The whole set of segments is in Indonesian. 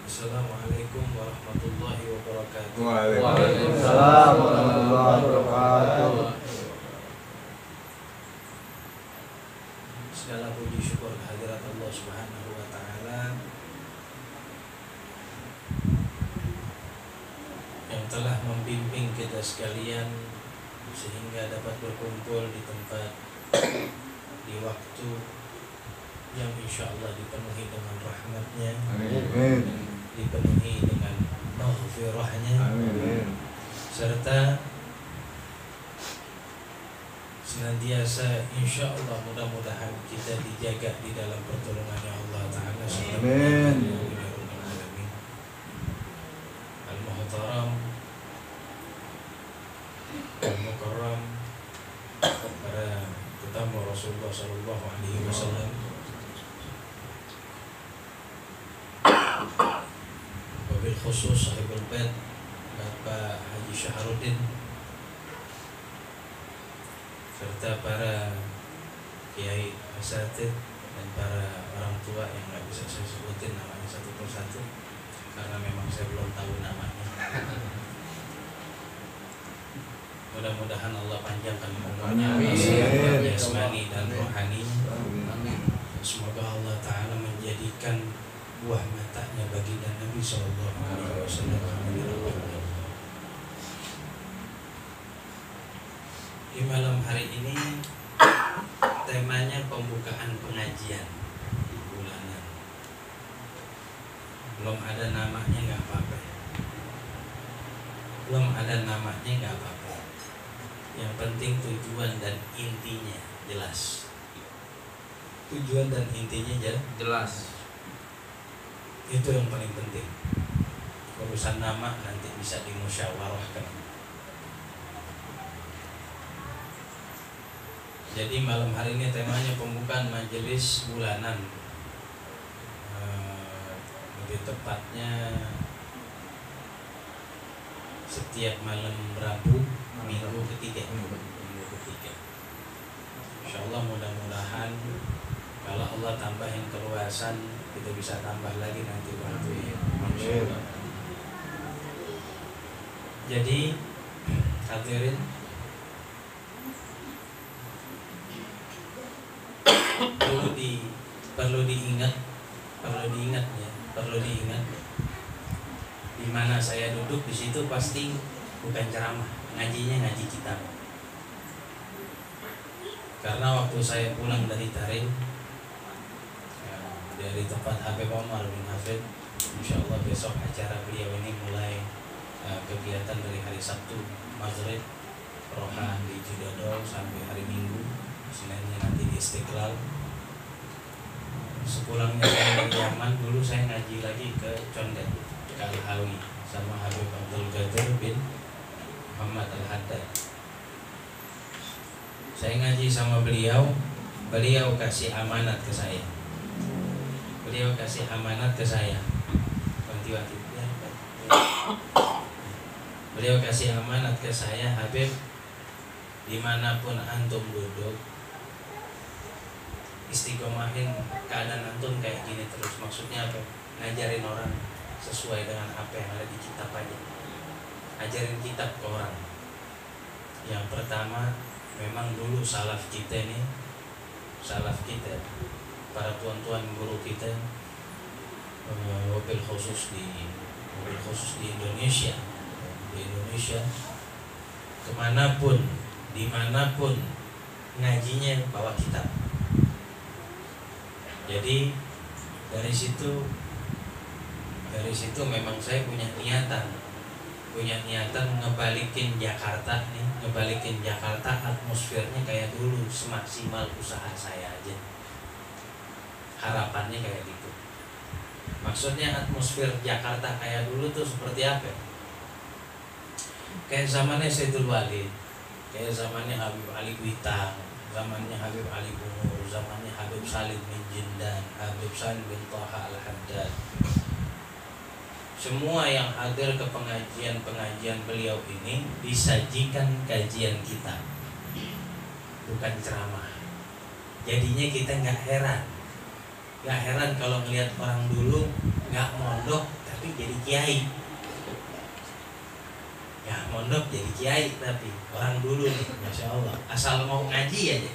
Assalamualaikum warahmatullahi wabarakatuh. Waalaikumsalam warahmatullahi wabarakatuh. Segala puji syukur kehadirat Allah Subhanahu wa taala yang telah membimbing kita sekalian sehingga dapat berkumpul di tempat di waktu yang insya Allah dipenuhi dengan rahmatnya, Amin. dipenuhi dengan maghfirahnya, Amin. serta senantiasa insya Allah mudah-mudahan kita dijaga di dalam pertolongannya Allah Ta'ala. Amin. Al-Muhtaram Al-Mukarram, para tetamu Rasulullah Sallallahu Alaihi Wasallam, wabil khusus sahibul bait Bapak Haji Syahrudin, serta para kiai asatid dan para orang tua yang nggak bisa saya sebutin namanya satu persatu karena memang saya belum tahu namanya. Mudah-mudahan Allah panjangkan umurnya, sehat jasmani dan rohani. Semoga Allah Ta'ala menjadikan buah matanya baginda Nabi Sallallahu Alaihi Wasallam. Di malam hari ini temanya pembukaan pengajian bulanan. Belum ada namanya nggak apa-apa. Belum ada namanya nggak apa-apa. Yang penting tujuan dan intinya jelas. Tujuan dan intinya jelas. Itu yang paling penting. Urusan nama nanti bisa dimusyawarahkan. Jadi malam hari ini temanya pembukaan majelis bulanan. Lebih tepatnya setiap malam Rabu minggu ketiga. Insya Allah mudah-mudahan kalau Allah tambahin keluasan kita bisa tambah lagi nanti waktu. Jadi hadirin, perlu diingat di mana saya duduk di situ pasti bukan ceramah, ngajinya ngaji kitab. Karena waktu saya pulang dari Tarim, dari tempat Habib Omar bin Hafid, insya Allah besok acara beliau ini mulai kegiatan dari hari Sabtu maghrib rohan di Judadol sampai hari Minggu, Seninnya nanti di Istiqlal. Sepulangnya saya dari Yaman, dulu saya ngaji lagi ke Condet, ke Al-Hawi sama Habib Abdul Qadir bin Muhammad Al-Haddad. Saya ngaji sama beliau kasih amanat ke saya. Beliau kasih amanat ke saya. Beliau kasih amanat ke saya, Habib, dimanapun antum duduk, istiqomahin keadaan antum kayak gini terus. Maksudnya apa? Ngajarin orang sesuai dengan apa yang ada di kitab aja. Ajarin kitab ke orang. Yang pertama, memang dulu salaf kita, para tuan-tuan guru kita, wabil khusus di Indonesia, kemanapun, dimanapun ngajinya bawa kitab. Jadi dari situ memang saya punya niatan ngebalikin Jakarta atmosfernya kayak dulu, semaksimal usaha saya aja. Harapannya kayak gitu. Maksudnya atmosfer Jakarta kayak dulu tuh seperti apa? Kayak zamannya Sayyidul Walid, kayak zamannya Habib Ali Kuitang, zamannya Habib Ali Bungur, zamannya Habib Salim bin Jindan, Habib Salim bin Taha Al-Haddad. Semua yang hadir ke pengajian beliau ini disajikan kajian kita, bukan ceramah. Jadinya kita nggak heran kalau ngelihat orang dulu nggak mondok tapi jadi kiai. Ya mondok jadi kiai, tapi orang dulu nih, masya Allah, asal mau ngaji aja,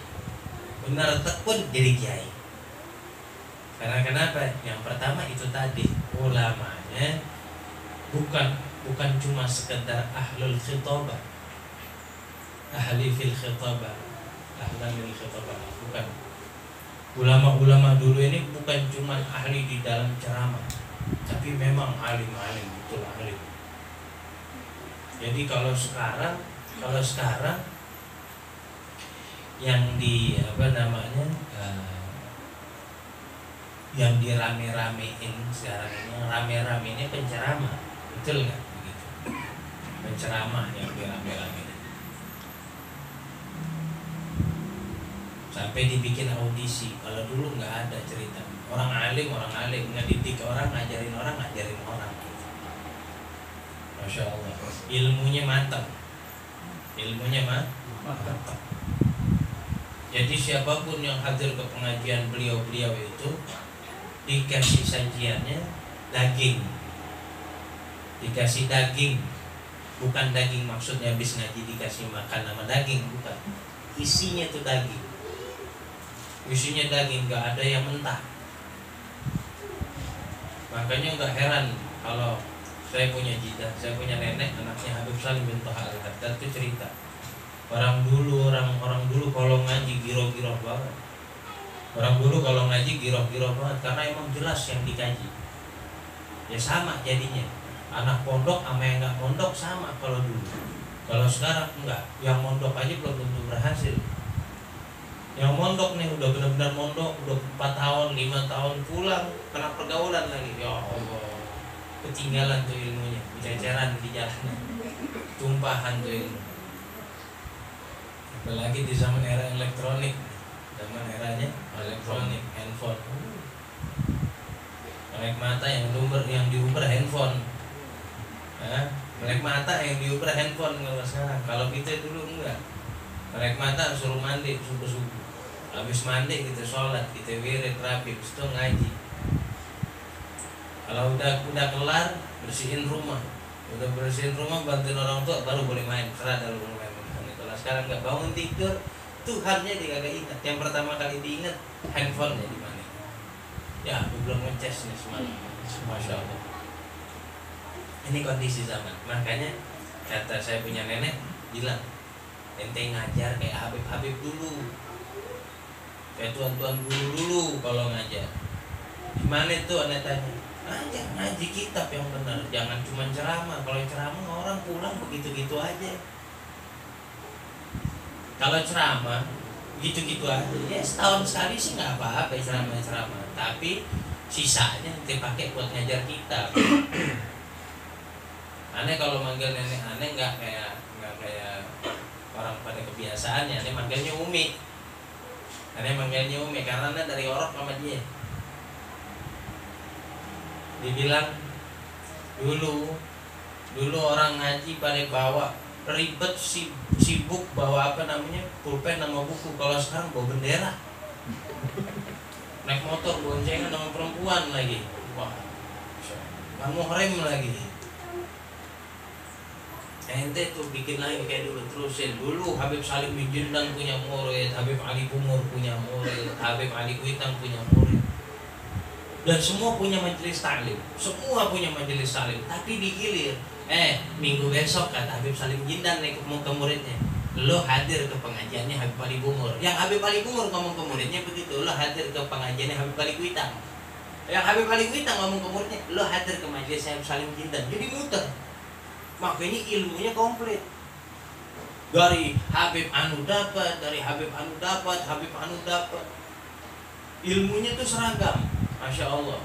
benar tekun jadi kiai. Karena kenapa? Yang pertama itu tadi, ulamanya bukan cuma sekedar ahlul khitabah, ahli fil khitabah, ahlan lil khitabah, bukan. Ulama-ulama dulu ini bukan cuma ahli di dalam ceramah, tapi memang alim-alim, betul alim. Jadi kalau sekarang yang di yang dirame-ramein sekarang ini, rame-rame ini penceramah, betul nggak begitu? Penceramah yang dirame-ramein, sampai dibikin audisi. Kalau dulu nggak ada cerita, orang alim ngedidik orang, ngajarin orang. Masya Allah, ilmunya mantap. Jadi siapapun yang hadir ke pengajian beliau itu dikasih sajiannya daging, dikasih daging, bukan daging maksudnya habis ngaji dikasih makan sama daging, bukan. Isinya tuh daging, nggak ada yang mentah. Makanya nggak heran kalau saya punya nenek, anaknya Habib Salim bin Toha Al-Haddad itu cerita, orang dulu kalau ngaji giro-giro banget. Karena emang jelas yang dikaji. Ya sama jadinya. Anak pondok sama yang nggak pondok sama kalau dulu. Kalau sekarang enggak. Yang mondok aja belum tentu berhasil. Yang mondok nih udah benar-benar mondok, udah 4 tahun, 5 tahun pulang kena pergaulan lagi. Ya Allah. Ketinggalan tuh ilmunya, ceceran di jalan, tumpahan tuh ilmu. Apalagi di zaman era elektronik, eranya elektronik, handphone. Melek mata yang diuber handphone, melek mata yang diuber handphone kalau sekarang. Kalau kita dulu enggak, melek mata suruh mandi subuh, habis mandi kita sholat, kita wirid rapi, itu ngaji. Kalau udah kelar bersihin rumah bantuin orang tua baru boleh main. Serah dulu main. Kalau sekarang nggak bangun tidur, Tuhannya dia kagak ingat. Yang pertama kali diingat handphonenya di mana. Ya aku belum ngecas nih semalam. Masya Allah. Ini kondisi zaman. Makanya kata saya punya nenek bilang, ente ngajar kayak Habib dulu, kayak tuan-tuan dulu kalau ngajar. Gimana tuh anak tanya? Ngaji kitab yang benar, jangan cuma ceramah. Kalau ceramah orang pulang begitu-gitu aja. Kalau ceramah gitu-gitu aja, ya setahun sekali sih nggak apa-apa ceramah. Tapi sisanya dipakai buat ngajar kitab. Aneh kalau manggil nenek aneh nggak kayak orang pada kebiasaannya. Aneh manggilnya Umi. Karena aneh dari orok sama dia. Dibilang dulu orang ngaji pada bawa ribet, sibuk bawa pulpen sama buku. Kalau sekarang bawa bendera, naik motor boncengan sama perempuan lagi. Wah, kamu rem lagi. Ente tuh bikin lagi kayak dulu terusin. Dulu Habib Salim bin Jindan punya murid, Habib Ali Bungur punya murid, Habib Ali Kuitang punya murid. Dan semua punya majelis taklim, tapi digilir. Minggu besok kata Habib Salim Jindan nih ke muridnya, lo hadir ke pengajiannya Habib Ali Bungur. Yang Habib Ali Bungur ngomong ke muridnya begitu, lo hadir ke pengajiannya Habib Ali Kuitang. Yang Habib Ali Kuitang ngomong ke muridnya, lo hadir ke majelis Habib Salim Jindan. Jadi muter. Makanya ilmunya komplit. Dari Habib Anu dapat, ilmunya tuh seragam. Masya Allah.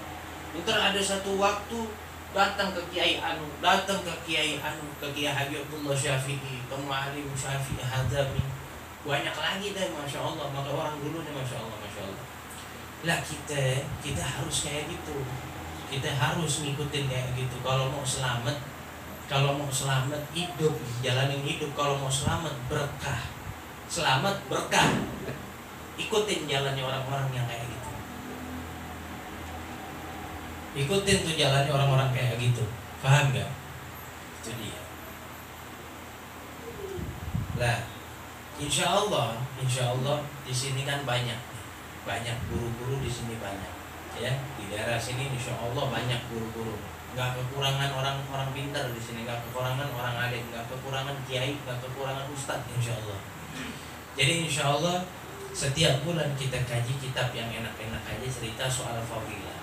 Ntar ada satu waktu datang ke Kiai Anu, ke Kiai Habibullah Syafi'i, ke Mu'alim Syafi'i Hadami, banyak lagi deh, Masya Allah. Maka orang dulu nih Masya Allah. Lah kita harus kayak gitu, kita harus ngikutin kayak gitu. Kalau mau selamat hidup, jalanin hidup. Kalau mau selamat berkah, ikutin jalannya orang-orang yang kayak gitu. Ikutin tuh jalannya orang-orang kayak gitu. Paham gak? Itu dia. Lah, insya Allah di sini kan banyak guru-guru di sini banyak, ya di daerah sini insya Allah banyak guru-guru, nggak kekurangan orang-orang pintar di sini, nggak kekurangan orang alim, nggak kekurangan kiai, nggak kekurangan ustadz insya Allah. Jadi insya Allah setiap bulan kita kaji kitab yang enak-enak aja, cerita soal fadilah.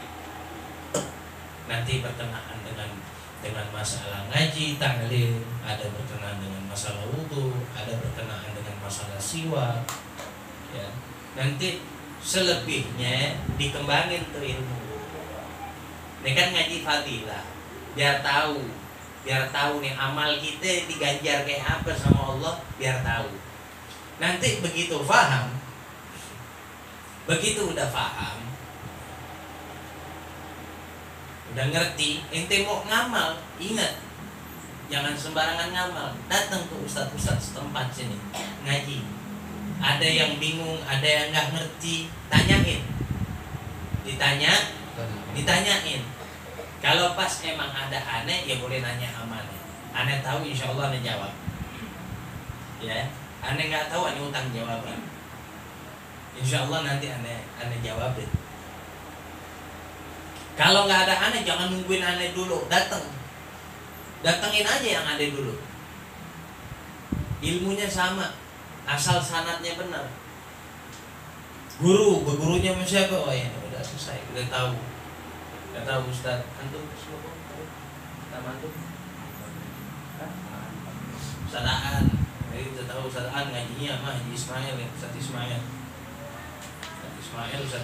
Nanti berkenaan dengan masalah ngaji, ta'lim, ada berkenaan dengan masalah wudu, ada berkenaan dengan masalah siwak, ya. Nanti selebihnya dikembangin tuh ilmu. Ini kan ngaji fadilah, biar tahu nih amal kita diganjar kayak apa sama Allah, biar tahu. Nanti begitu udah paham, udah ngerti, ente mau ngamal, ingat jangan sembarangan ngamal. Datang ke ustadz setempat sini ngaji. Ada yang bingung, ada yang nggak ngerti, tanyain, ditanyain. Kalau pas emang ada aneh, ya boleh nanya amannya. Aneh tahu, insya Allah aneh jawab. Ya, aneh nggak tahu, aneh utang jawaban. Insya Allah nanti aneh jawab deh. Kalau nggak ada aneh, jangan nungguin aneh dulu, datengin aja yang ada dulu. Ilmunya sama, asal sanadnya benar. Gurunya siapa? Oh ya, udah selesai, udah tahu Ustaz. Antum nama antum? Ustadaan. Jadi kita tahu Ustadaan ngajinya mah Haji Ismail ya, Ustaz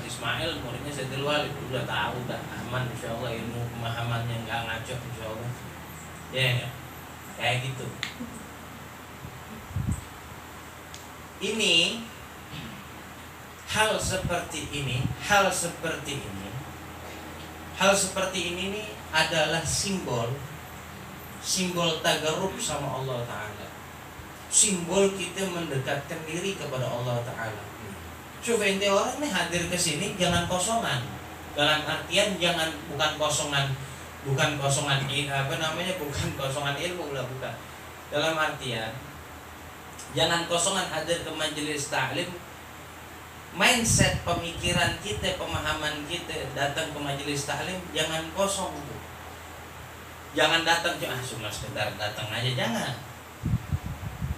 Ismail, muridnya Sayyidul Walid. Udah tahu, udah aman insyaallah, ilmu pemahamannya nggak ngaco insyaallah. Ya, kayak gitu. Ini hal seperti ini nih adalah simbol tagarrub sama Allah Ta'ala, simbol kita mendekatkan diri kepada Allah Ta'ala. Coba ente orang nih hadir ke sini jangan kosongan, dalam artian bukan kosongan ilmu lah, bukan. Dalam artian jangan kosongan hadir ke majelis taklim, mindset pemikiran kita, pemahaman kita datang ke majelis taklim jangan kosong tuh. Jangan datang cuma sekedar datang aja, jangan.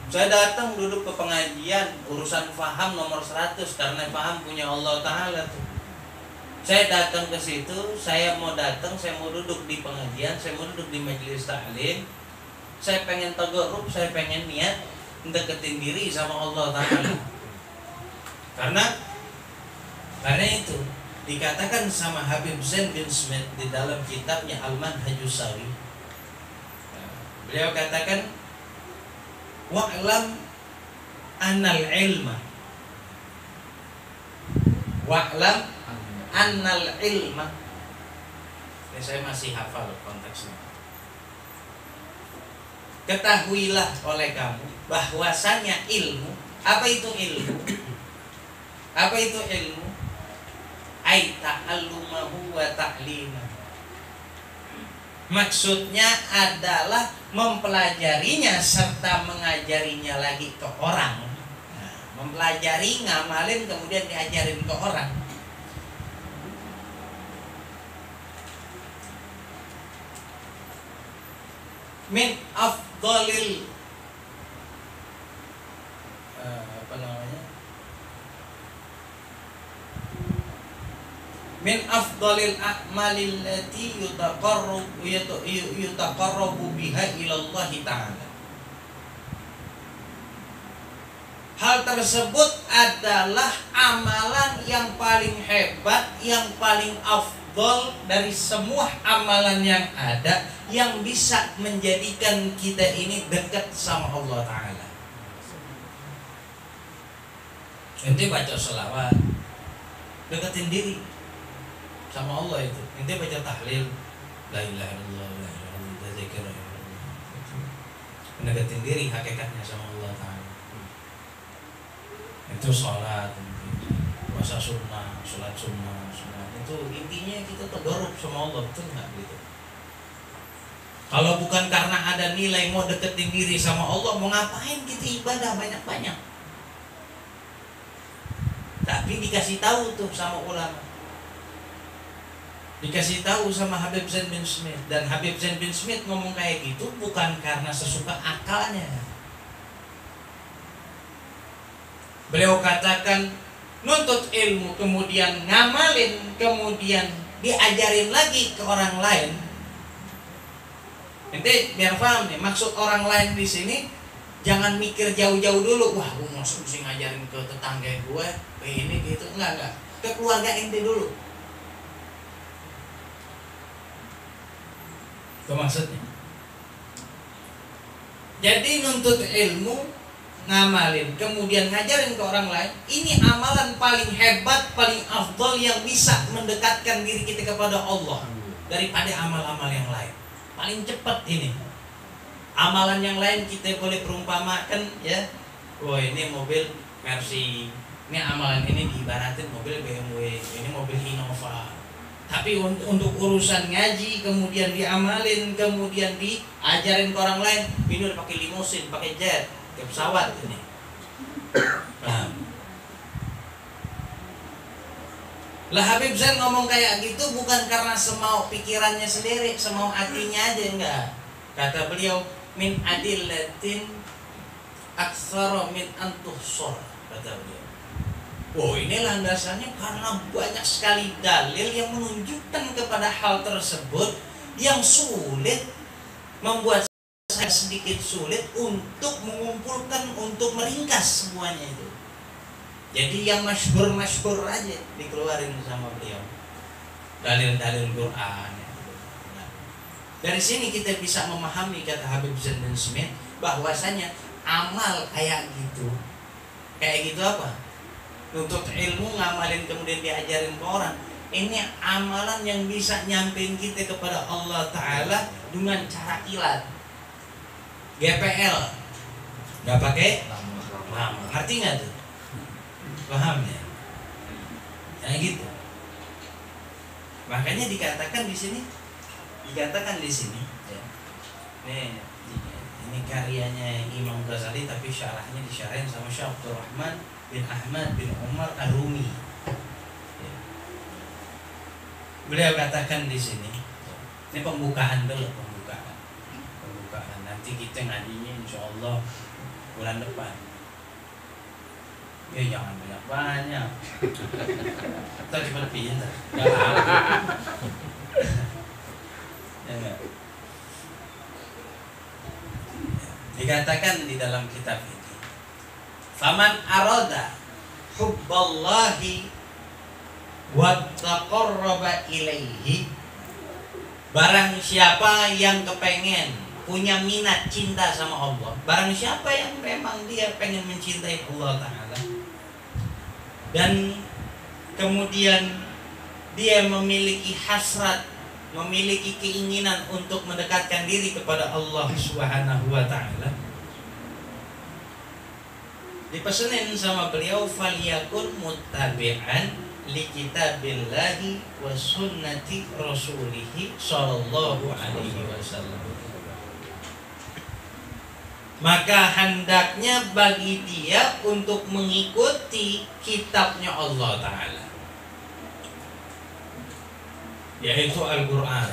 Saya datang duduk ke pengajian urusan faham nomor 100, karena faham punya Allah Ta'ala tuh. Saya datang ke situ, saya mau duduk di pengajian, saya mau duduk di majelis taklim. Saya pengen tagarrub, saya pengen niat deketin diri sama Allah Ta'ala. Karena itu dikatakan sama Habib Zain bin Smith di dalam kitabnya Al-Manhajus Sawi. Beliau katakan, wa'lam annal ilma ini saya masih hafal konteksnya. Ketahuilah oleh kamu bahwasanya ilmu, apa itu ilmu? Ai ta'allumahu wa ta'limahu. Maksudnya adalah mempelajarinya serta mengajarinya lagi ke orang. Nah, mempelajari, ngamalin, kemudian diajarin ke orang. Min afdalil min afdalil a'malil lati yutaqarrabu biha ilallah ta'ala. Hal tersebut adalah amalan yang paling hebat, yang paling afdal dari semua amalan yang ada, yang bisa menjadikan kita ini dekat sama Allah Ta'ala. Ente baca sholawat, deketin diri sama Allah itu. Ente baca tahlil, la ilaha illallah, la ilaha illallah, zikir, mendekatin diri hakikatnya sama Allah Ta'ala. Itu sholat, puasa sunnah, sholat sunnah, itu intinya kita tadarrub sama Allah, betul nggak gitu? Kalau bukan karena ada nilai mau deketin diri sama Allah, mau ngapain kita ibadah banyak-banyak? Tapi dikasih tahu tuh sama ulama, dikasih tahu sama Habib Zain bin Smith, dan Habib Zain bin Smith ngomong kayak gitu bukan karena sesuka akalnya. Beliau katakan nuntut ilmu, kemudian ngamalin, kemudian diajarin lagi ke orang lain. Nanti biar paham nih, maksud orang lain di sini jangan mikir jauh-jauh dulu. Wah, gue masuk mesti ngajarin ke tetangga gue, ini gitu, enggak. Ke keluarga ente dulu. Itu maksudnya. Jadi nuntut ilmu, ngamalin, kemudian ngajarin ke orang lain, ini amalan paling hebat, paling afdal yang bisa mendekatkan diri kita kepada Allah daripada amal-amal yang lain. Paling cepat ini. Amalan yang lain kita boleh perumpamakan ya. Wah, ini mobil Mercy. Ini amalan ini diibaratin mobil BMW, ini mobil Innova. Tapi untuk urusan ngaji, kemudian diamalin, kemudian diajarin ke orang lain, ini udah pakai limosin, pakai jet, pakai pesawat ini. Paham? Lah Habib Zain ngomong kayak gitu bukan karena semau pikirannya sendiri, semau hatinya aja, enggak. Kata beliau, min adillatin aktsara min antuhsor, kata beliau. Oh, ini landasannya karena banyak sekali dalil yang menunjukkan kepada hal tersebut yang sulit, membuat saya sedikit sulit untuk mengumpulkan, untuk meringkas semuanya itu. Jadi yang masyhur aja dikeluarin sama beliau, dalil-dalil Quran. Nah, dari sini kita bisa memahami kata Habib Zain bin Smith bahwasanya amal kayak gitu apa? Nuntut ilmu, ngamalin, kemudian diajarin ke orang. Ini amalan yang bisa nyampein kita kepada Allah Ta'ala dengan cara kilat. GPL nggak pakai lama. Ngerti nggak tuh? Paham ya? Kayak gitu. Makanya dikatakan di sini, ya. Ini karyanya Imam Ghazali, tapi syarahnya disyarahin sama Syekh Abdul Rahman bin Ahmad bin Umar Ar-Rumi. Ya. Beliau katakan di sini, ini pembukaan dulu, pembukaan. Nanti kita ngajinya insya Allah bulan depan. Ya jangan banyak. Kita cuma pintar. Ya, dikatakan di dalam kitab ini, faman arada hubballahi wa taqarraba ilaihi, barang siapa yang kepengen punya minat cinta sama Allah, barang siapa yang memang dia pengen mencintai Allah Ta'ala, dan kemudian dia memiliki hasrat, memiliki keinginan untuk mendekatkan diri kepada Allah Subhanahu wa Ta'ala, dipesenin sama beliau, faliyakun muttabi'an li kitabillahi wa sunnati rasulihi sallallahu alaihi wasallam. Maka hendaknya bagi dia untuk mengikuti kitabnya Allah Ta'ala, yaitu Al-Quran.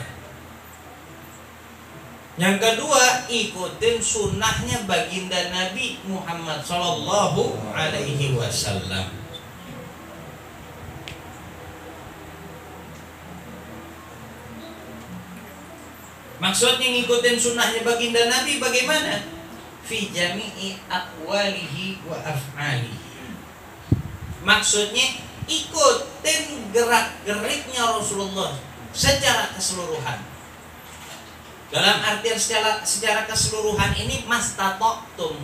Yang kedua, ikutin sunnahnya baginda Nabi Muhammad sallallahu alaihi wasallam. Maksudnya ngikutin sunnahnya baginda Nabi bagaimana? Fi jami'i aqwalihi wa af'alihi. Maksudnya ikutin gerak-geriknya Rasulullah secara keseluruhan. Dalam artian secara keseluruhan ini mastata'tum,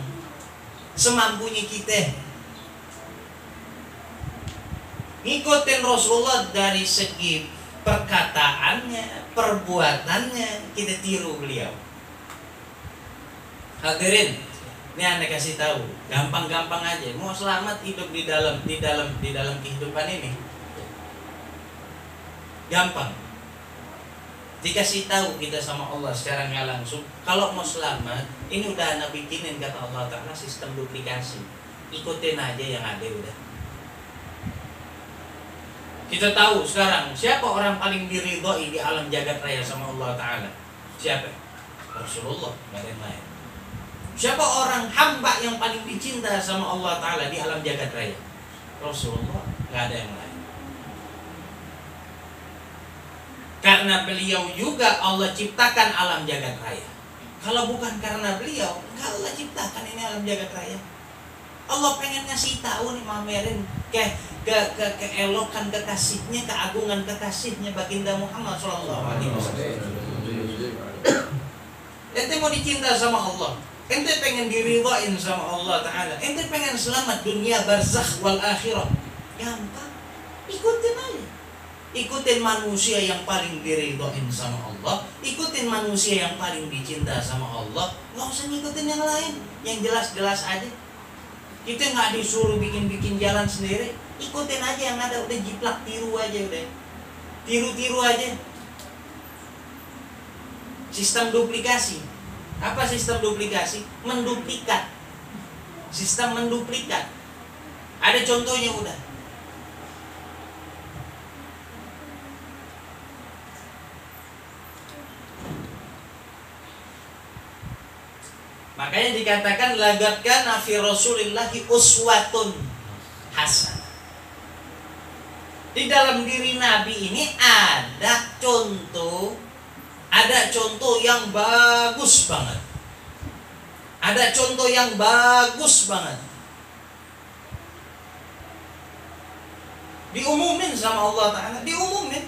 semampunya kita. Ngikutin Rasulullah dari segi perkataannya, perbuatannya, kita tiru beliau. Hadirin, Ini Anda kasih tahu, gampang-gampang aja. Mau selamat hidup di dalam kehidupan ini, gampang. Dikasih tahu kita sama Allah secara nggak langsung. Kalau mau selamat, ini udah Anda bikinin kata Allah Ta'ala sistem duplikasi. Ikutin aja yang ada udah. Kita tahu sekarang siapa orang paling diridhoi di alam jagat raya sama Allah Ta'ala? Siapa? Rasulullah, nggak ada yang lain. Siapa orang hamba yang paling dicinta sama Allah Ta'ala di alam jagat raya? Rasulullah, nggak ada yang lain. Karena beliau juga Allah ciptakan alam jagat raya. Kalau bukan karena beliau, nggak Allah ciptakan ini alam jagat raya. Allah pengen ngasih tahu nih, mamerin keelokan kekasihnya, keagungan kekasihnya baginda Muhammad SAW. Ente mau dicinta sama Allah, ente pengen diridhain sama Allah Ta'ala, ente pengen selamat dunia barzakh wal akhirah, gampang, ikutin aja. Ikutin manusia yang paling diridhain sama Allah, ikutin manusia yang paling dicinta sama Allah. Gak usah ngikutin yang lain, yang jelas-jelas aja. Kita nggak disuruh bikin jalan sendiri, ikutin aja yang ada, udah jiplak, tiru aja udah, tiru aja. Sistem duplikasi. Apa sistem duplikasi? Menduplikat. Sistem menduplikat. Ada contohnya udah. Makanya dikatakan laqad kana fi Rasulillahi uswatun hasanah. Di dalam diri Nabi ini ada contoh yang bagus banget. Ada contoh yang bagus banget. Diumumin sama Allah Ta'ala, diumumin.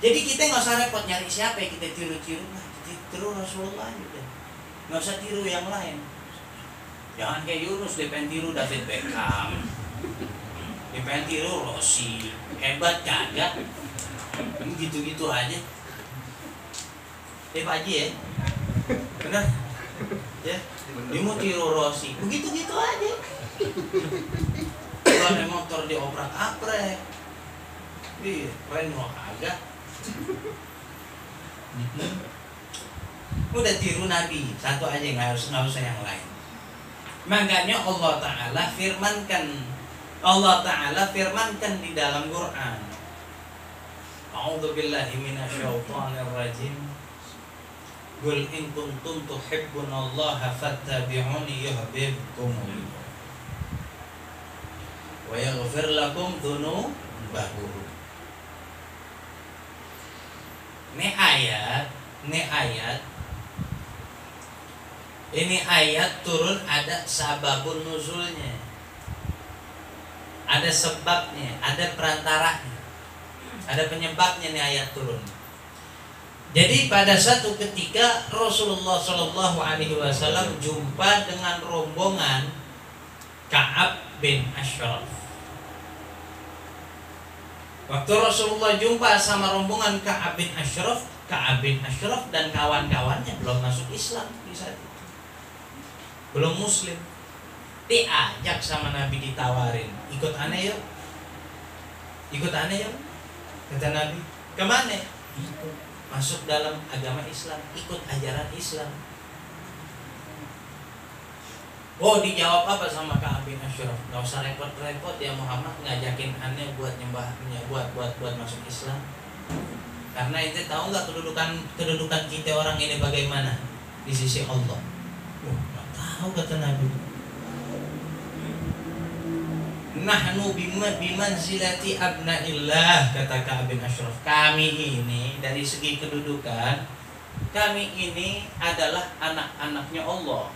Jadi kita nggak usah repot nyari siapa yang kita tiru-tiru. Nah, tiru Rasulullah juga. Nggak usah tiru yang lain. Jangan kayak Yunus, dia pengen tiru David Beckham, dia pengen tiru Rossi, hebat kagak? Gitu-gitu aja. Pak Haji ya, benar? Ya, dia mau tiru Rossi, begitu-gitu aja. Kalau ada motor diobrak-abrik, keren mau kagak? Udah tiru Nabi satu aja, nggak usah yang lain. Makanya Allah Ta'ala firmankan di dalam Quran, A'udzubillahi minasyaitonir rajim. Qul in kuntum tuhibbunallaha fattabi'uni yuhibbukumullah wa yaghfir lakum dzunubakum. Ini ayat turun ada sababun nuzulnya, ada sebabnya, ada perantaranya, ada penyebabnya nih ayat turun. Jadi pada satu ketika Rasulullah SAW jumpa dengan rombongan Ka'ab bin Ashraf. Waktu Rasulullah jumpa sama rombongan Ka'ab bin Ashraf dan kawan-kawannya belum masuk Islam di saat itu, belum Muslim. Diajak sama Nabi, ditawarin, ikut aneh yuk, kata Nabi. Kemana? Masuk dalam agama Islam, ikut ajaran Islam. Oh, dijawab apa sama Ka'ab bin Ashraf? Gak usah repot-repot ya Muhammad ngajakin aneh buat nyembahnya, buat masuk Islam. Karena ente tahu nggak kedudukan kita orang ini bagaimana di sisi Allah? Nggak tahu, kata Nabi. Nahnu bimanzilati abnaillah, kata Ka'ab bin Ashraf. Kami ini dari segi kedudukan, kami ini adalah anak-anaknya Allah.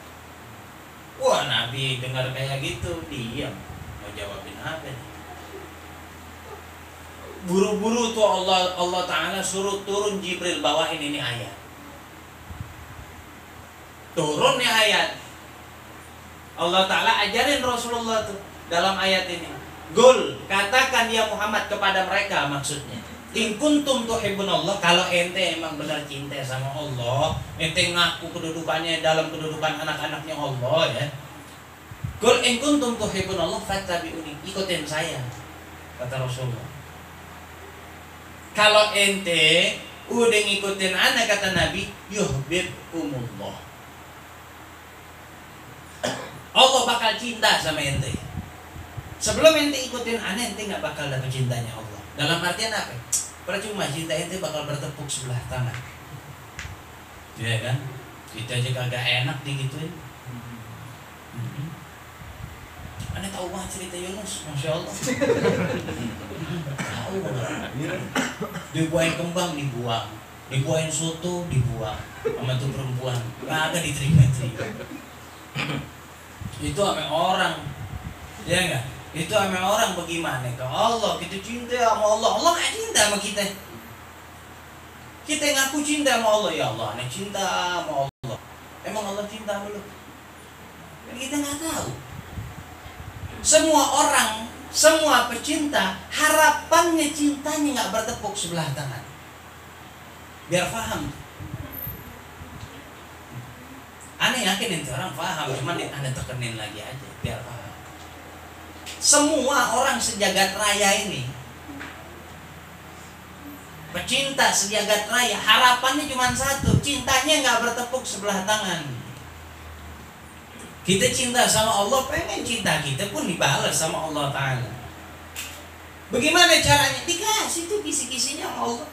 Wah, Nabi dengar kayak gitu, diam. Mau jawabin apa nih? Buru-buru tuh Allah Ta'ala suruh turun Jibril, bawain ini ayat. Turun nih ayat. Allah Ta'ala ajarin Rasulullah tuh dalam ayat ini. Qul, katakan ya Muhammad kepada mereka, maksudnya In kuntum tuhibbunallah, kalau ente emang benar cinta sama Allah, ente ngaku kedudukannya dalam kedudukan anak-anaknya Allah ya. Qul in kuntum tuhibbunallah fattabi'uni, ikutin saya, kata Rasulullah. Kalau ente udah ngikutin anak, kata Nabi, yuhibbukumullah, Allah bakal cinta sama ente. Sebelum ente ikutin anak, ente gak bakal dapet cintanya Allah. Dalam artian apa? Percuma cinta ente bakal bertepuk sebelah tangan. Iya kan? Kita aja kagak enak digituin. Aneh tahu banget cerita Yunus, Masya Allah. Tahu banget. Dibuahin kembang dibuang, dibuahin soto dibuang, sama tuh perempuan kagak diterima-terima. Itu ame orang, ya enggak? Itu ame orang bagaimana? Ke Allah kita cinta sama Allah, Allah nggak cinta sama kita. Kita ngaku cinta sama Allah, ya Allah, aneh cinta sama Allah. Emang Allah cinta sama lu? Kan kita nggak tahu. Semua orang, semua pecinta, harapannya cintanya nggak bertepuk sebelah tangan. Biar paham. Aneh yakin itu orang paham, cuman Anda tekenin lagi aja, biar paham. Semua orang sejagat raya ini, pecinta sejagat raya, harapannya cuma satu, cintanya nggak bertepuk sebelah tangan. Kita cinta sama Allah, pengen cinta kita pun dibalas sama Allah Ta'ala. Bagaimana caranya? Dikasih tuh kisi-kisinya sama Allah.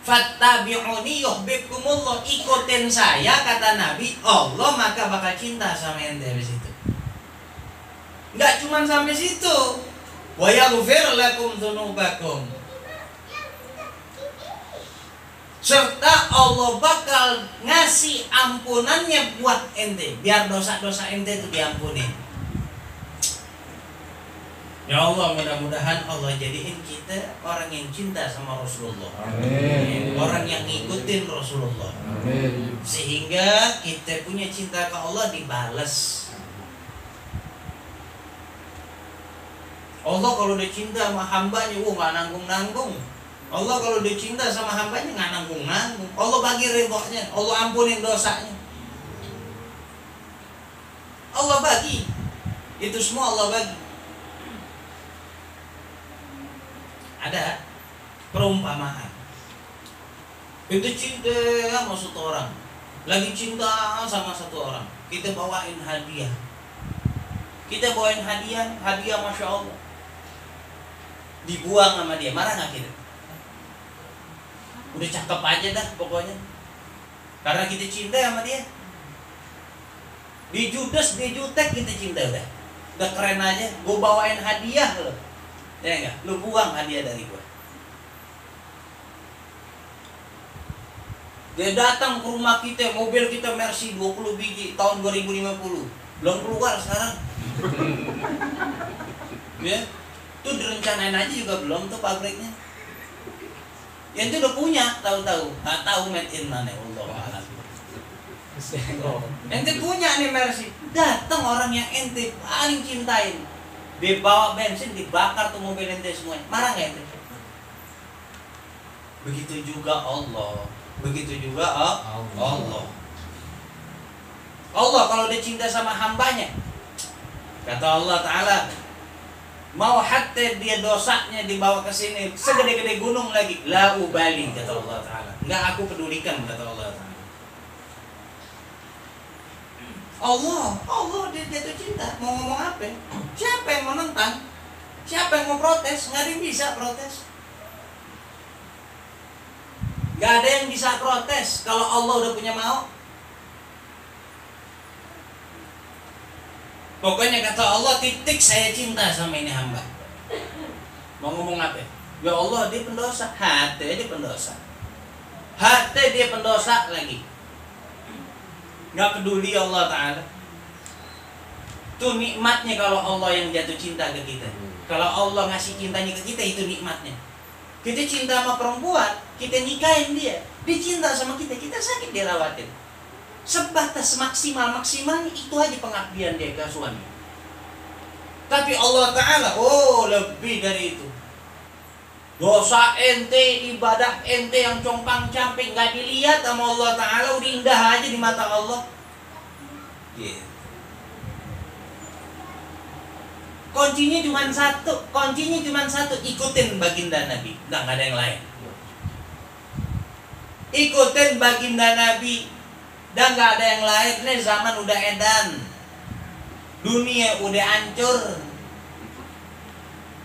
Fattabi'uni yuhibbukumullah, ikutin saya, kata Nabi, Allah maka bakal cinta sama ente dari situ. Enggak cuma sampai situ. Wa yaghfir lakum dzunubakum. Serta Allah bakal ngasih ampunannya buat ente, biar dosa-dosa ente itu diampuni. Ya Allah, mudah-mudahan Allah jadiin kita orang yang cinta sama Rasulullah. Amin. Orang yang ngikutin Rasulullah. Amin. Sehingga kita punya cinta ke Allah dibalas. Allah kalau udah cinta sama hambanya, nggak nanggung-nanggung. Allah kalau udah cinta sama hambanya nggak nanggung-nanggung. Allah bagi ridhonya, Allah ampunin dosanya. Allah bagi. Itu semua Allah bagi. Ada perumpamaan. Kita cinta sama satu orang, lagi cinta sama satu orang, kita bawain hadiah. Kita bawain hadiah, Masya Allah. Dibuang sama dia, marah gak kita? Udah cakep aja dah pokoknya, karena kita cinta sama dia. Di judes, di jutek kita cinta udah keren aja. Gue bawain hadiah loh, ya enggak? Lu buang hadiah dari gue. Dia datang ke rumah kita, mobil kita Mercy 20 biji tahun 2050, belum keluar sekarang. Ya, tuh direncanain aja juga belum tuh pabriknya. Yang itu udah punya, tahu-tahu, nggak tahu made in mana, Allah alam. Ente punya nih Mercy, datang orang yang ente paling cintain, dia bawa bensin dibakar tuh mobil ente semuanya, marah nggak ente? Begitu juga Allah, begitu juga Allah. Allah kalau dia cinta sama hambanya, kata Allah Ta'ala, mau hatta dia dosanya dibawa ke sini segede-gede gunung lagi, la ubali, kata Allah Ta'ala, nggak aku pedulikan, kata Allah Ta'ala. Allah dia jatuh cinta, mau ngomong apa? Siapa yang mau nentang? Siapa yang mau protes? Nggak ada yang bisa protes. Nggak ada yang bisa protes kalau Allah udah punya mau. Pokoknya kata Allah, titik, saya cinta sama ini hamba. Mau ngomong apa? Ya Allah, dia pendosa. Hati dia pendosa. Hati dia pendosa lagi. Nggak peduli Allah Ta'ala. Itu nikmatnya kalau Allah yang jatuh cinta ke kita. Kalau Allah ngasih cintanya ke kita, itu nikmatnya. Kita cinta sama perempuan, kita nikahin dia, dia cinta sama kita, kita sakit dia rawatin. Sebatas maksimalnya itu aja pengabdian dia ke suami. Tapi Allah Ta'ala, lebih dari itu. Dosa ente, ibadah ente yang compang-camping nggak dilihat sama Allah Ta'ala, udah indah aja di mata Allah. Gitu. Kuncinya cuma satu, ikutin baginda Nabi, nggak ada yang lain. Ikutin baginda Nabi, dan nggak ada yang lain. Ini zaman udah edan, dunia udah hancur.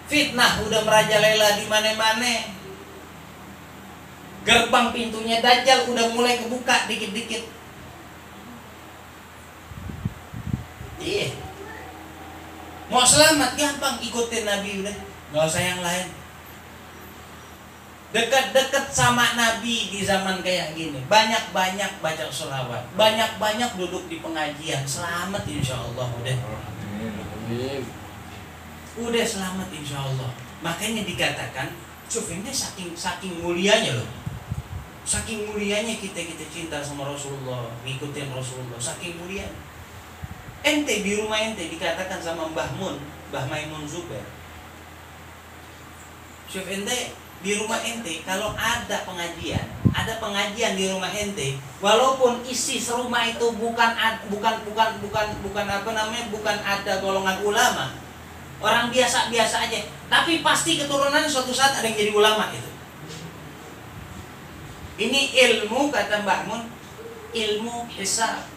Fitnah udah merajalela di mana-mana. Gerbang pintunya Dajjal udah mulai kebuka dikit-dikit. Iya. Mau selamat gampang, ikutin Nabi udah. Gak usah yang lain. Dekat-dekat sama Nabi di zaman kayak gini. Banyak-banyak baca sholawat. Banyak-banyak duduk di pengajian. Selamat insya Allah udah. Udah selamat insya Allah. Makanya dikatakan, ini saking mulianya loh. Saking mulianya kita cinta sama Rasulullah, ngikutin Rasulullah. Saking mulia. Ente di rumah ente dikatakan sama Mbah Maimun Zubair. Ente di rumah ente kalau ada pengajian di rumah ente, walaupun isi serumah itu bukan ada golongan ulama. Orang biasa-biasa aja, tapi pasti keturunan suatu saat ada yang jadi ulama itu. Ini ilmu, kata Mbak Mun, ilmu hisab.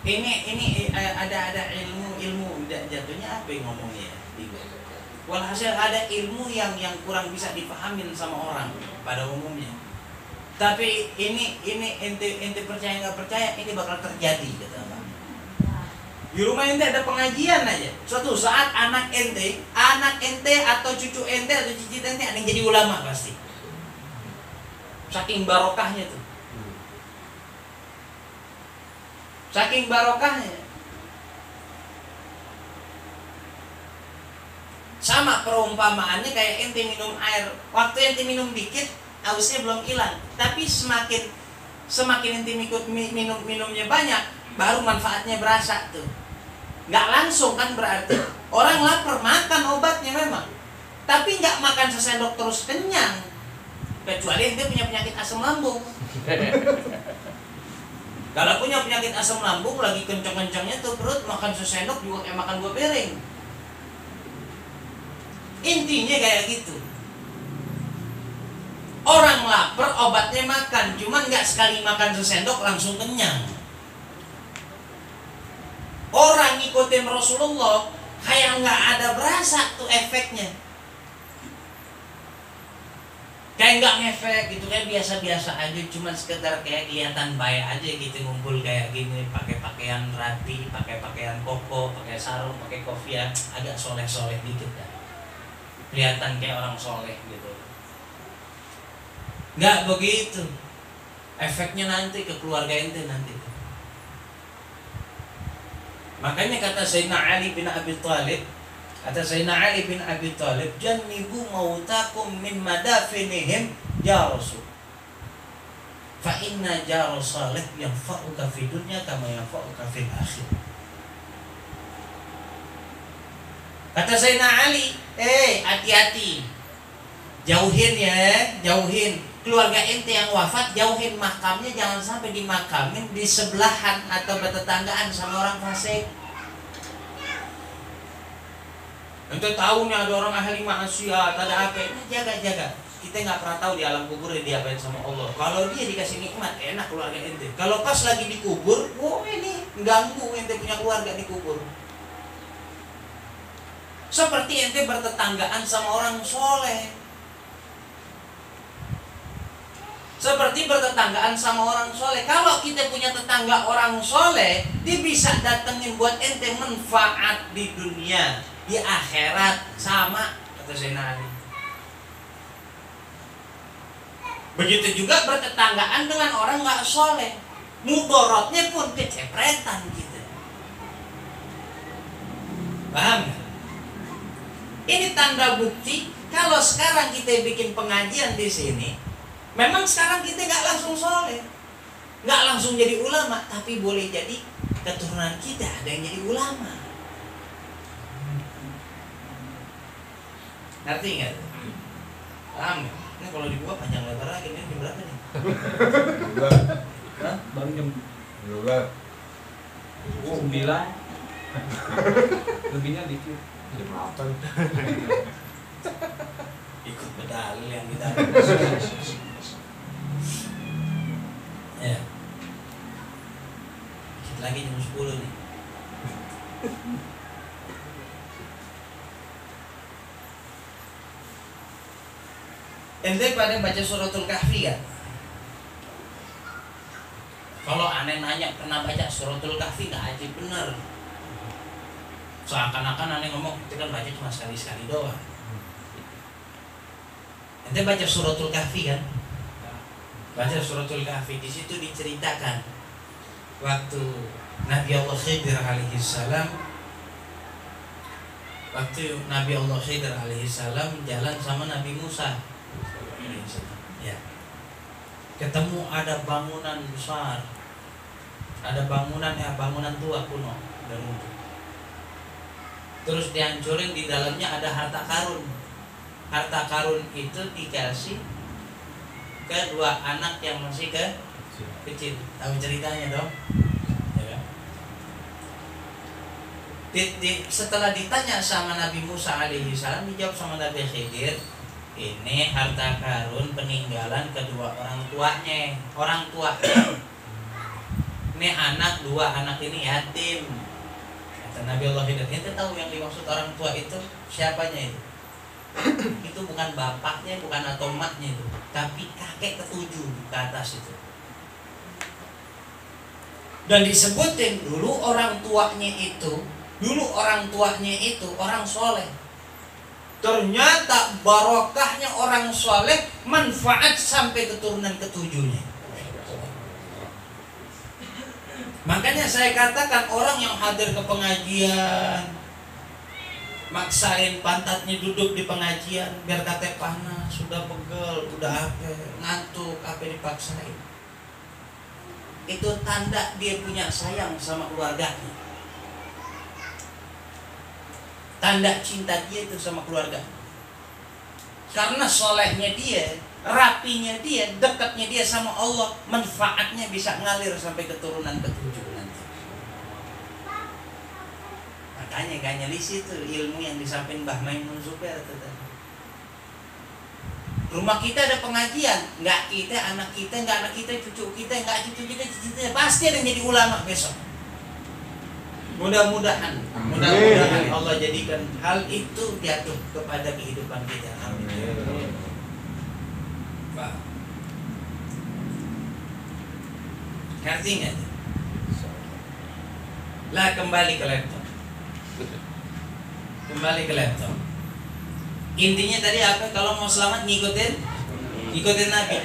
Ini ada ilmu jatuhnya apa yang ngomongnya? Walhasil ada ilmu yang kurang bisa dipahamin sama orang pada umumnya. Tapi ini ente percaya nggak percaya, ini bakal terjadi, kata Mbak. Di rumah ente ada pengajian aja, suatu saat anak ente atau cucu ente atau cicit ente ada yang jadi ulama pasti. Saking barokahnya tuh. Saking barokahnya. Sama perumpamaannya kayak ente minum air. Waktu ente minum dikit, hausnya belum hilang. Tapi semakin ente minumnya banyak, baru manfaatnya berasa tuh. Nggak langsung kan berarti. Orang lapar makan obatnya memang, tapi nggak makan sesendok terus kenyang. Kecuali ente punya penyakit asam lambung. Kalau punya penyakit asam lambung lagi kencang-kencangnya tuh perut, makan sesendok juga kayak makan 2 piring. Intinya kayak gitu. Orang lapar obatnya makan, cuman nggak sekali makan sesendok langsung kenyang. Orang ngikutin Rasulullah kayak nggak ada berasa tuh efeknya. Kayak nggak ngefek gitu, kayak biasa-biasa aja, cuma sekedar kayak kelihatan baik aja gitu, ngumpul kayak gini, pakai pakaian rapi, pakai pakaian koko, pakai sarung, pakai kopiah, agak soleh-soleh dikit ya. Kelihatan kayak orang soleh gitu. Nggak begitu. Efeknya nanti ke keluarga ente nanti. Makanya kata Sayyidina Ali bin Abi Thalib, jannibu mautakum min madafinihim jarasu. Fa inna jaru salih yanfa'uka fi dunya kama yanfa'uka fil akhir. Kata Sayyidina Ali, hati-hati. Jauhin keluarga ente yang wafat, jauhin makamnya, jangan sampai dimakamin di sebelahan atau bertetanggaan sama orang fasik. Ente tahu nih ada orang ahli maksiat, ada apa, ini jaga. Kita nggak pernah tahu di alam kubur dia diapain sama Allah. Kalau dia dikasih nikmat, enak keluarga ente. Kalau pas lagi dikubur, ini ganggu ente punya keluarga dikubur. Seperti ente bertetanggaan sama orang soleh. Seperti bertetanggaan sama orang soleh. Kalau kita punya tetangga orang soleh, dia bisa datengin buat ente manfaat di dunia, di akhirat, sama kata Sayyidina Ali. Begitu juga bertetanggaan dengan orang nggak soleh, mudorotnya pun kecepretan gitu. Paham? Ini tanda bukti kalau sekarang kita bikin pengajian di sini. Memang sekarang kita nggak langsung soleh, nggak langsung jadi ulama, tapi boleh jadi keturunan kita ada yang jadi ulama. Ngerti nggak? Paham? Ini kalau dibuka panjang lebar lagi, ini jam berapa nih? Hah? Baru jam 12. 9. Lebihnya dikit. Jam 8. Ikut pedalil yang kita. Ya. Dikit lagi jam 10 nih. Ente pada baca suratul kahfi kan? Kalau aneh nanya pernah baca suratul kahfi nggak ajib bener. Seakan-akan aneh ngomong itu kan baca cuma sekali-sekali doang. Ente baca suratul kahfi kan? Baca suratul kahfi, di situ diceritakan waktu Nabi Allah Khidir alaihi salam, jalan sama Nabi Musa. Ya. Ketemu ada bangunan besar, ada bangunan tua kuno dan runtuh. Terus dihancurin, di dalamnya ada harta karun. Harta karun itu dikasih ke dua anak yang masih kecil. Tahu ceritanya dong? Ya. Setelah ditanya sama Nabi Musa alaihi salam, dijawab sama Nabi Khidir, ini harta karun peninggalan kedua orang tuanya. Ini dua anak ini yatim. Kata Nabi Allah Khidir, ente tahu yang dimaksud orang tua itu siapanya itu? Itu bukan bapaknya, bukan atau emaknya itu, tapi kakek ketujuh ke atas itu. Dan disebutin dulu orang tuanya itu orang soleh. Ternyata barokahnya orang soleh manfaat sampai keturunan ketujuhnya. Makanya saya katakan orang yang hadir ke pengajian, maksain pantatnya duduk di pengajian biar kata panas, sudah pegel, udah ngantuk, dipaksain. Itu tanda dia punya sayang sama keluarganya. Tanda cinta dia itu sama keluarga. Karena solehnya dia, rapinya dia, dekatnya dia sama Allah, manfaatnya bisa ngalir sampai keturunan ketujuh nanti. Makanya kayaknya di situ ilmu yang disampaikan Mbah Maimun Zubair tadi. Rumah kita ada pengajian, nggak kita, anak kita, nggak anak kita, cucu kita, nggak cucu kita, pasti ada yang jadi ulama besok. Mudah-mudahan Allah jadikan hal itu jatuh kepada kehidupan kita. Amin. Pak, ngerti nggak? Lah kembali ke laptop. Intinya tadi apa? Kalau mau selamat ngikutin Nabi.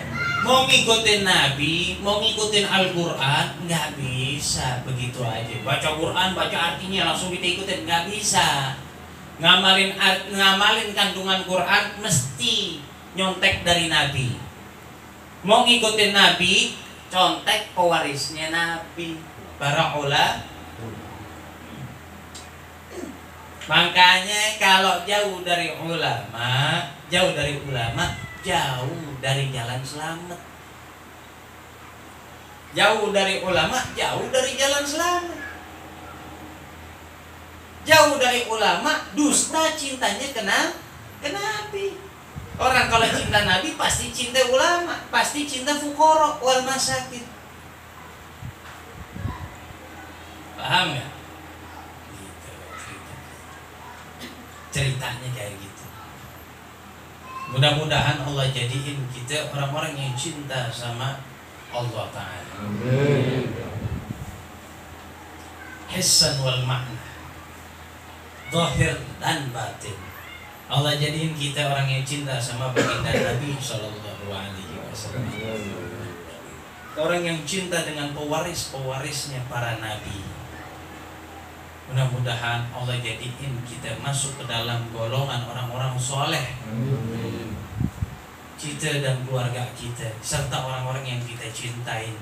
Mau ngikutin Nabi, mau ngikutin Al-Quran, nggak bisa begitu aja. Baca Quran, baca artinya langsung kita ikutin, nggak bisa. Ngamalin kandungan Quran mesti nyontek dari Nabi. Mau ngikutin Nabi, contek pewarisnya Nabi, para ulama. Makanya kalau jauh dari ulama, jauh dari jalan selamat. Jauh dari ulama, jauh dari jalan selamat. Jauh dari ulama, dusta cintanya ke Nabi. Orang kalau cinta Nabi pasti cinta ulama, pasti cinta fuqara wal masakin. Paham nggak? Ceritanya kayak gitu. Mudah-mudahan Allah jadiin kita orang-orang yang cinta sama Allah Ta'ala. Amin. Hissan wal ma'na, zahir dan batin. Allah jadiin kita orang yang cinta sama baginda Nabi Sallallahu Alaihi Wasallam. Orang yang cinta dengan pewarisnya para nabi. Mudah-mudahan Allah jadiin kita masuk ke dalam golongan orang-orang soleh. Amin. Kita dan keluarga kita serta orang-orang yang kita cintai.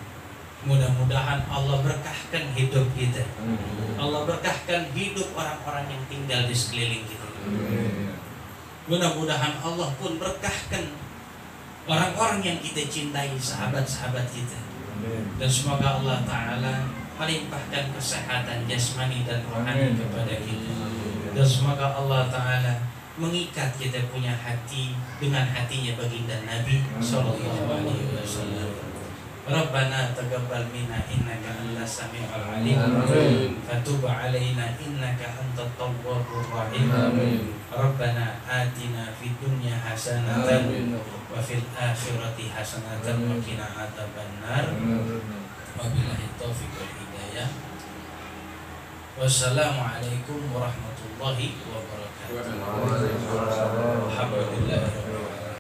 Mudah-mudahan Allah berkahkan hidup kita. Amin. Allah berkahkan hidup orang-orang yang tinggal di sekeliling kita. Amin. Mudah-mudahan Allah pun berkahkan orang-orang yang kita cintai, sahabat-sahabat kita. Dan semoga Allah Ta'ala melimpahkan kesehatan jasmani dan rohani kepada kita. Dan semoga Allah Ta'ala mengikat kita punya hati dengan hatinya baginda Nabi Sallallahu Alaihi Wasallam. Rabbana taqabbal minna innaka antas samiul alim. Fatub alaina innaka antat tawwabur rahim. Rabbana atina fid dunya hasanatan wa fil akhirati hasanatan wa qina adzabannar. Wabillahi taufiq wal hidayah. Wassalamualaikum warahmatullahi wabarakatuh. Alhamdulillah.